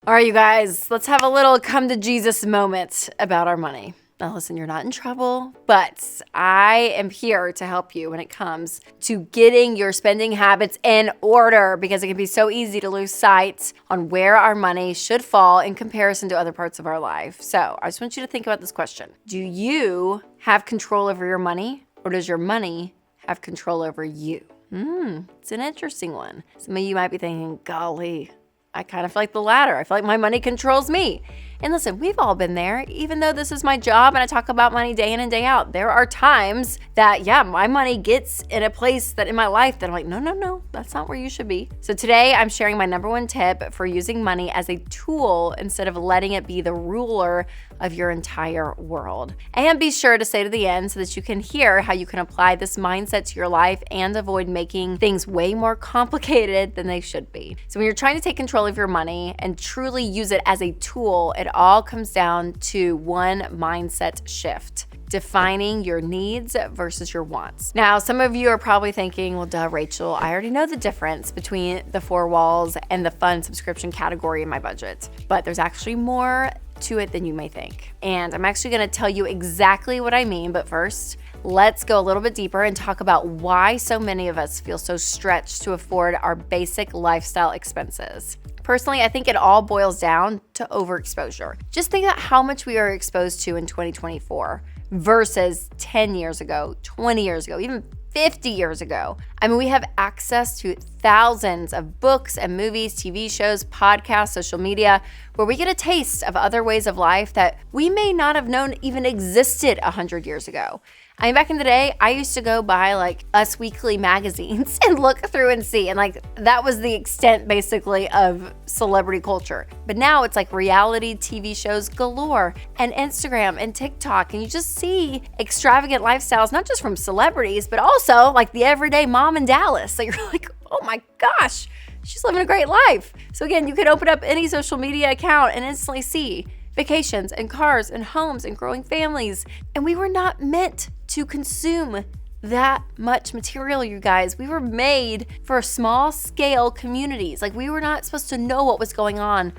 All right, you guys, let's have a little come to Jesus moment about our money. Now listen, you're not in trouble, but I am here to help you when it comes to getting your spending habits in order, because it can be so easy to lose sight on where our money should fall in comparison to other parts of our life. So I just want you to think about this question. Do you have control over your money, or does your money have control over you? It's an interesting one. Some of you might be thinking, golly, I kind of feel like the latter. I feel like my money controls me. And listen, we've all been there. Even though this is my job and I talk about money day in and day out, there are times that, my money gets in a place that in my life that I'm like, no, that's not where you should be. So today I'm sharing my number one tip for using money as a tool instead of letting it be the ruler of your entire world. And be sure to stay to the end so that you can hear how you can apply this mindset to your life and avoid making things way more complicated than they should be. So when you're trying to take control of your money and truly use it as a tool, it all comes down to one mindset shift: defining your needs versus your wants. Now, some of you are probably thinking, well, duh, Rachel, I already know the difference between the four walls and the fun subscription category in my budget. But there's actually more to it than you may think. And I'm actually gonna tell you exactly what I mean, but first, let's go a little bit deeper and talk about why so many of us feel so stretched to afford our basic lifestyle expenses. Personally, I think it all boils down to overexposure. Just think about how much we are exposed to in 2024 versus 10 years ago, 20 years ago, even 50 years ago. I mean, we have access to thousands of books and movies, TV shows, podcasts, social media, where we get a taste of other ways of life that we may not have known even existed 100 years ago. I mean, back in the day, I used to go buy like Us Weekly magazines and look through and see. And like that was the extent basically of celebrity culture. But now it's like reality TV shows galore and Instagram and TikTok. And you just see extravagant lifestyles, not just from celebrities, but also like the everyday mom in Dallas. So you're like, oh my gosh, she's living a great life. So again, you could open up any social media account and instantly see vacations and cars and homes and growing families. And we were not meant to consume that much material, you guys. We were made for small scale communities. Like we were not supposed to know what was going on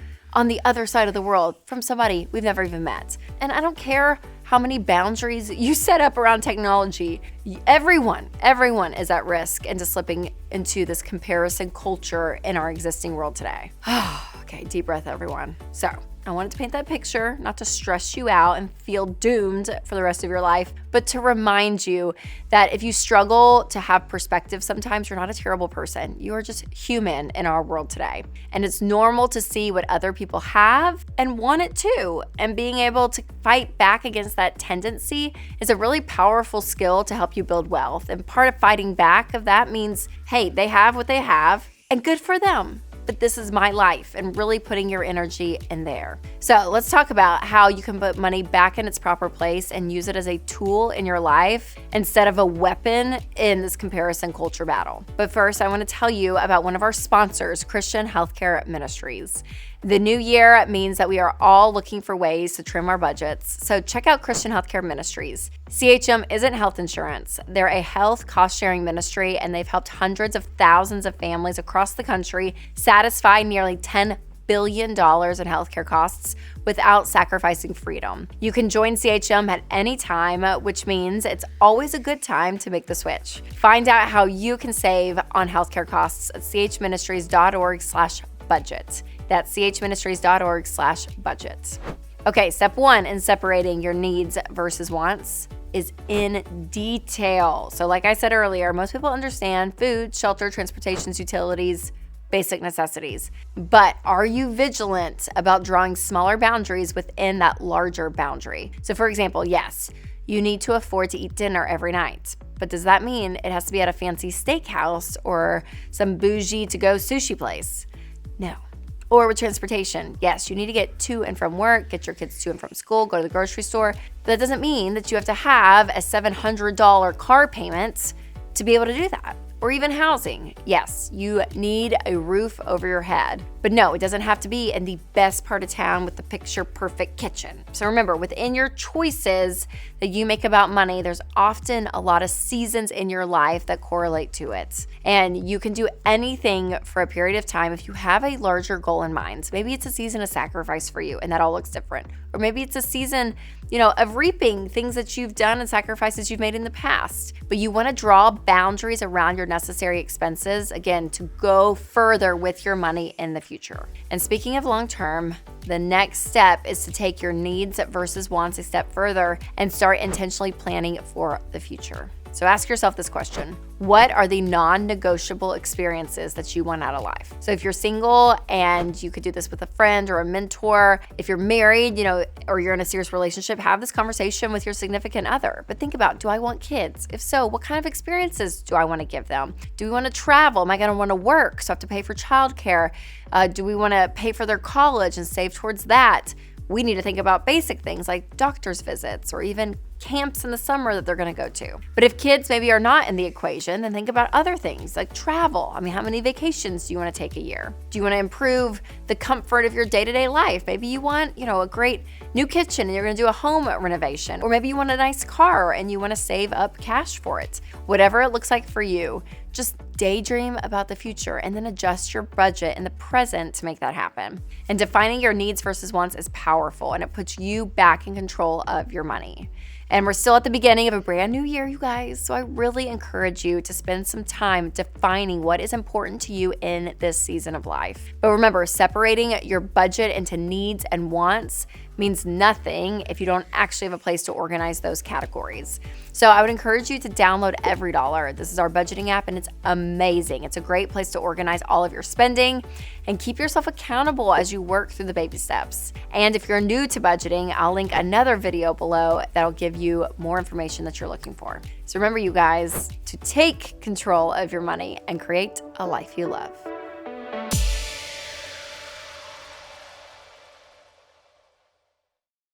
the other side of the world from somebody we've never even met. And I don't care how many boundaries you set up around technology. Everyone is at risk into slipping into this comparison culture in our existing world today. Okay, deep breath, everyone. So I wanted to paint that picture, not to stress you out and feel doomed for the rest of your life, but to remind you that if you struggle to have perspective sometimes, you're not a terrible person. You are just human in our world today. And it's normal to see what other people have and want it too. And being able to fight back against that tendency is a really powerful skill to help you build wealth. And part of fighting back of that means, hey, they have what they have and good for them. But this is my life, and really putting your energy in there. So let's talk about how you can put money back in its proper place and use it as a tool in your life instead of a weapon in this comparison culture battle. But first, I want to tell you about one of our sponsors, Christian Healthcare Ministries. The new year means that we are all looking for ways to trim our budgets. So check out Christian Healthcare Ministries. CHM isn't health insurance. They're a health cost-sharing ministry, and they've helped hundreds of thousands of families across the country satisfy nearly $10 billion in healthcare costs without sacrificing freedom. You can join CHM at any time, which means it's always a good time to make the switch. Find out how you can save on healthcare costs at chministries.org/budget. That's chministries.org/budget. Okay, step one in separating your needs versus wants is in detail. So like I said earlier, most people understand food, shelter, transportation, utilities, basic necessities. But are you vigilant about drawing smaller boundaries within that larger boundary? So for example, yes, you need to afford to eat dinner every night. But does that mean it has to be at a fancy steakhouse or some bougie to-go sushi place? No. Or with transportation, yes, you need to get to and from work, get your kids to and from school, go to the grocery store. But that doesn't mean that you have to have a $700 car payment to be able to do that. or even housing. Yes, you need a roof over your head. But no, it doesn't have to be in the best part of town with the picture-perfect kitchen. So remember, within your choices that you make about money, there's often a lot of seasons in your life that correlate to it. And you can do anything for a period of time if you have a larger goal in mind. Maybe it's a season of sacrifice for you and that all looks different. Or maybe it's a season, of reaping things that you've done and sacrifices you've made in the past. But you want to draw boundaries around your necessary expenses, again, to go further with your money in the future. And speaking of long term, the next step is to take your needs versus wants a step further and start intentionally planning for the future. So ask yourself this question: what are the non-negotiable experiences that you want out of life? So if you're single and you could do this with a friend or a mentor, if you're married, or you're in a serious relationship, have this conversation with your significant other. But think about, do I want kids? If so, what kind of experiences do I want to give them? Do we want to travel? Am I going to want to work? So I have to pay for childcare. Do we want to pay for their college and save towards that? We need to think about basic things like doctor's visits or even camps in the summer that they're going to go to. But if kids maybe are not in the equation, then think about other things like travel. How many vacations do you want to take a year? Do you want to improve the comfort of your day-to-day life? Maybe you want, a great new kitchen and you're going to do a home renovation. Or maybe you want a nice car and you want to save up cash for it. Whatever it looks like for you, just daydream about the future and then adjust your budget in the present to make that happen. And defining your needs versus wants is powerful, and it puts you back in control of your money. And we're still at the beginning of a brand new year, you guys. So I really encourage you to spend some time defining what is important to you in this season of life. But remember, separating your budget into needs and wants means nothing if you don't actually have a place to organize those categories. So I would encourage you to download Every Dollar. This is our budgeting app and it's amazing. It's a great place to organize all of your spending and keep yourself accountable as you work through the baby steps. And if you're new to budgeting, I'll link another video below that'll give you more information that you're looking for. So remember, you guys, to take control of your money and create a life you love.